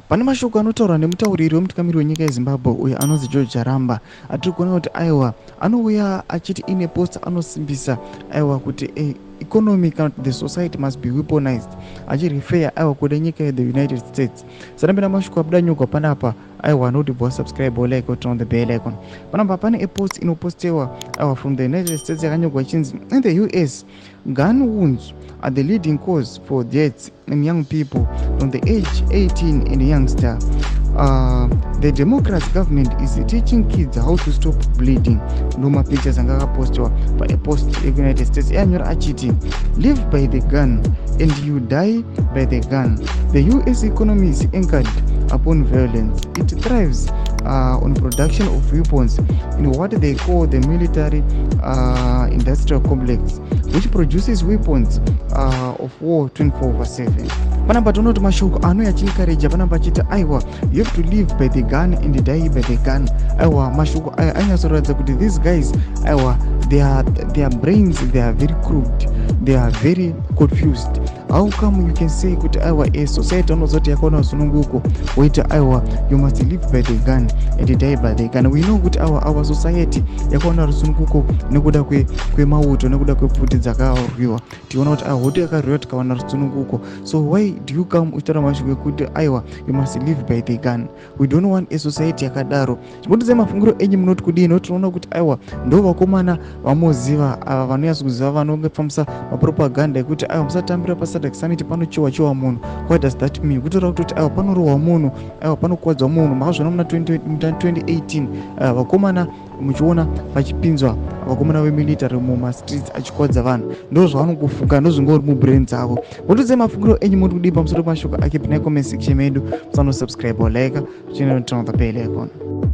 Pane mashoko anotaurwa nemutauriri wemutungamiri wenyika yeZimbabwe uyo anonzi Charamba atiri kuona kuti aiwa anouya achiti ine post anosimbisa aiwa kuti economy kana the society must be weaponized achirefeya aiwa kuda nyika yeThe United States. Sanambira mashoko abuda nyogwa panapa aiwa anoti bwa subscribe or like or turn on the bell icon. Panapa pane post inopostewa aiwa from the United States yakanyogwa chinzi in the US gun wounds are the leading cause for deaths in young people from the age 18 and youngster. The Democrats government is teaching kids how to stop bleeding. Noma pictures anga postwa by a post in the United States anyora achiti live by the gun and you die by the gun. The US economy is anchored upon violence. It thrives on production of weapons in what they call the military industrial complex, which produces weapons of war 24/7. Panapa tonoti mashoko anouya achikareja panapa achita aiwa you have to live by the gun and die by the gun. Aiwa mashoko aya anyasoratidza kuti these guys aiwa their brains they are very crooked, they are very confused. How come you can say kuti aiwa a society anozoti yakaona sununguko woita aiwa you must live by the gun and die by the gun? We know kuti our society yakaona rusununguko nekuda kwemauto nekuda kwepfuti dzakarwiwa, tiona kuti hoto yakarwiwa tikaona rusununguko. So why do you come uchitaura mashoko ekuti aiwa you must live by the gun? We don't want a society yakadaro. Chimbotidzai mafungiro enyu munoti kudini? Notiona kuti aiwa ndo vakomana vamoziva ava vanonyatsokuziva vanongefambisa mapropaganda ekuti aiwa musatambira paSADC summit panochiwa munhu. What does that mean? Kutora kuti aiwa panorohwa munhu, aiwa panokuwadzwa munhu. Makazviona muna 2018 vakomana muchiona vachipinzwa vakomana vemilitary mumastreets achikwadza vanhu. Ndo zvavanongofunga, ndo zvingori mubrain dzavo. Votodzai mafungiro enyu muri kudii pamusoro pemashoko ake pina comment section medu. Musano subscribe or like, turn on the bell icon.